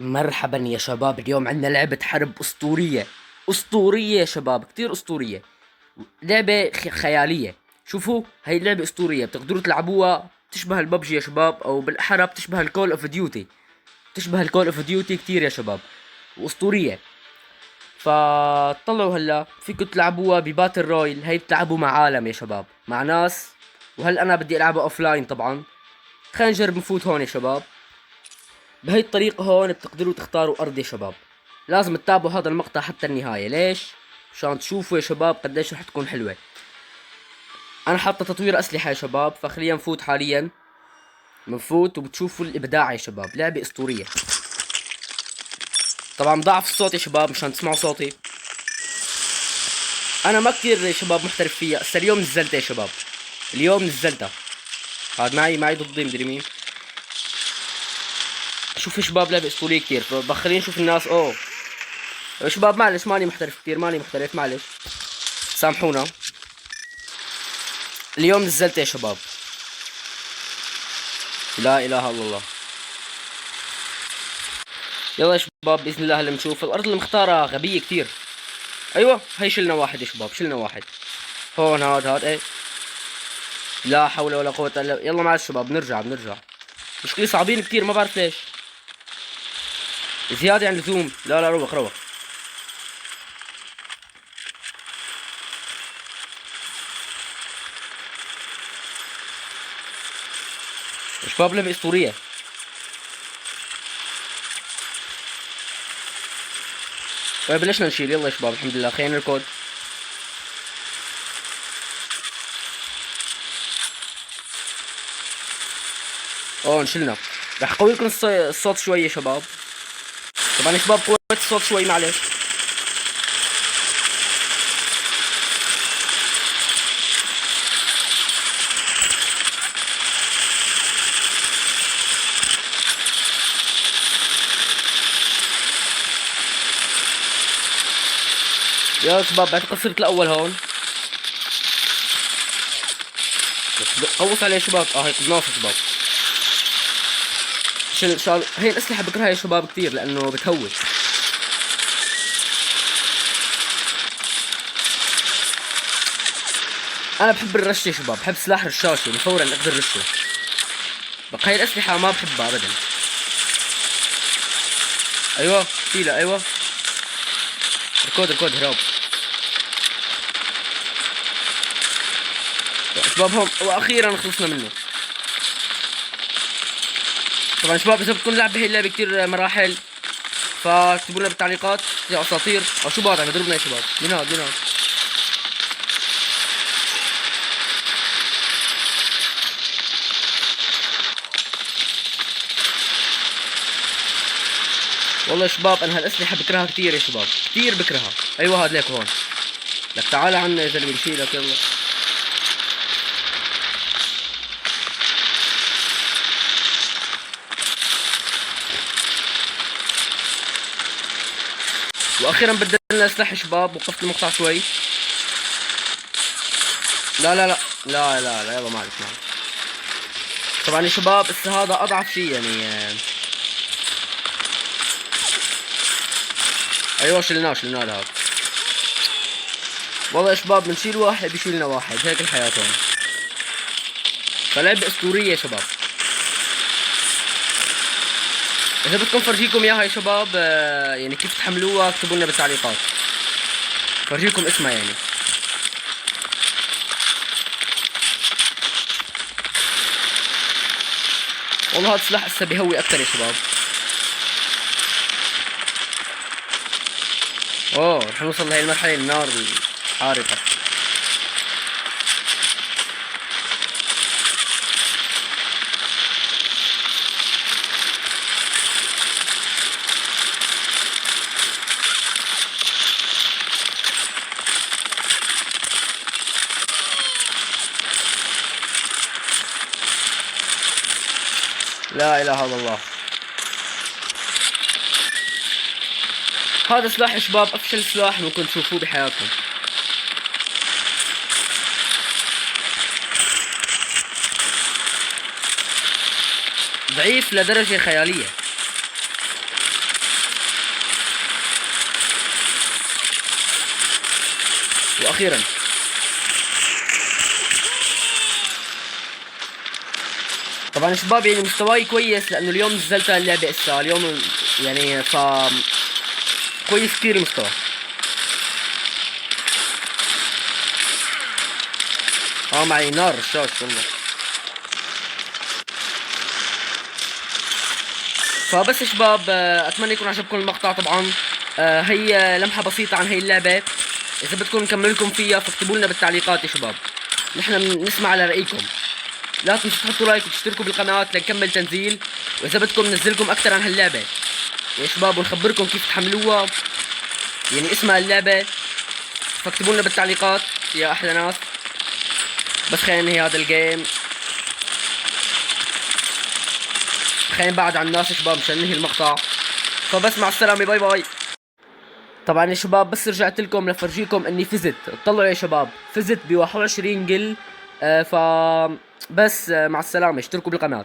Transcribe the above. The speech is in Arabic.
مرحبا يا شباب، اليوم عندنا لعبة حرب أسطورية. أسطورية يا شباب، كتير أسطورية. لعبة خيالية. شوفوا، هاي اللعبة أسطورية، بتقدروا تلعبوها. بتشبه الببجي يا شباب، أو بالأحرى بتشبه الكول أوف ديوتي. بتشبه الكول أوف ديوتي كتير يا شباب، وأسطورية. فطلعوا هلا فيكم تلعبوها بباتل رويال. هاي بتلعبوا مع عالم يا شباب، مع ناس. وهلا أنا بدي ألعبها أوفلاين طبعا. خلينا نجرب نفوت هون يا شباب. بهي الطريقة هون بتقدروا تختاروا أرض يا شباب. لازم تتابعوا هذا المقطع حتى النهاية. ليش؟ عشان تشوفوا يا شباب قديش رح تكون حلوة. أنا حاطة تطوير أسلحة يا شباب، فخلينا نفوت حاليا. بنفوت وبتشوفوا الإبداع يا شباب، لعبة أسطورية. طبعا ضعف الصوت يا شباب مشان تسمعوا صوتي. أنا ما كتير يا شباب محترف فيها، بس اليوم نزلتها يا شباب. اليوم نزلتها. هاد معي ضدي مدري مين. شوف يا شباب، لعبة أسطورية كتير. خلينا نشوف الناس. أوه يا شباب، معلش ماني محترف كتير، ماني محترف، معلش سامحونا. اليوم نزلت يا شباب. لا اله الا الله. يلا يا شباب، باذن الله هلا بنشوف الارض اللي مختارها غبيه كتير. ايوه، هي شلنا واحد يا شباب، شلنا واحد. هون هاد ايه. لا حول ولا قوه الا. يلا مع الشباب، بنرجع. مشكلة صعبين كتير، ما بعرف ليش. زياده عن اللزوم. لا روق. يا شباب لعبه اسطوريه. طيب بلشنا نشيل. يلا يا شباب، الحمد لله. خلينا نركض. اوه نشلنا. رح قوي لكم الصوت شوي يا شباب. طبعا يا شباب قوة الصوت شوي، معلش. يا شباب بعتقد صرت الاول هون. قوص عليه يا شباب. هي قناص يا شباب. هي الاسلحه بكرهها يا شباب كثير لانه بتهوي. انا بحب الرش يا شباب، بحب سلاح رشاش يعني فورا اقدر رشه. بقى هاي الاسلحه ما بحبها ابدا. ايوه شيلها، ايوه. ركود هراب. شباب هون، واخيرا خلصنا منه. طبعا شباب اذا بدكم نلعب بهي اللعبه كثير مراحل، فاكتبوا لنا بالتعليقات يا اساطير. او شو بعد عم يضربنا يا شباب. مين هاد؟ والله يا شباب انا هالاسلحه بكرهها كثير يا شباب، كثير بكرهها. ايوه هاد ليك هون. لك تعال عنا يا زلمه نشيلك. يلا. واخيرا بدلنا سلاح شباب. وقفت المقطع شوي. لا يلا معلش. طبعا يا شباب هذا اضعف شيء يعني. ايوه شلناه هذا. والله يا شباب بنشيل واحد بيشيلنا واحد، هيك الحياة هون. فلعبة اسطورية يا شباب. اذا بدكم فرجيكم اياها يا شباب، يعني كيف تحملوها اكتبوا لنا بالتعليقات. فرجيكم اسمها يعني. والله هذا السلاح هسه بيهوي اكثر يا شباب. اوه رح نوصل لهي المرحلة، النار الحارقة. لا اله الا الله. هذا سلاح يا شباب افشل سلاح ممكن تشوفوه بحياتكم. ضعيف لدرجة خيالية. واخيرا طبعا يا شباب يعني مستواي كويس لانه اليوم نزلت اللعبة اسا اليوم، يعني كويس كتير المستوى. معي نار الشاش والله. فبس يا شباب اتمنى يكون عجبكم المقطع طبعا. هي لمحة بسيطة عن هي اللعبة، اذا بدكم نكمل لكم فيها فاكتبوا لنا بالتعليقات يا شباب، نحن بنسمع على رأيكم. لا تنسوا تحطوا لايك وتشتركوا بالقناة لنكمل تنزيل، واذا بدكم ننزلكم اكثر عن هاللعبة يا شباب ونخبركم كيف تحملوها، يعني اسمها اللعبة، فاكتبوا لنا بالتعليقات يا احلى ناس. بس خلينا ننهي هذا الجيم، خلينا نبعد عن الناس يا شباب مشان ننهي المقطع. فبس مع السلامة، باي باي. طبعا يا شباب بس رجعت لكم لفرجيكم اني فزت، اطلعوا يا شباب فزت ب 21 جل. بس مع السلامة، اشتركوا بالقناة.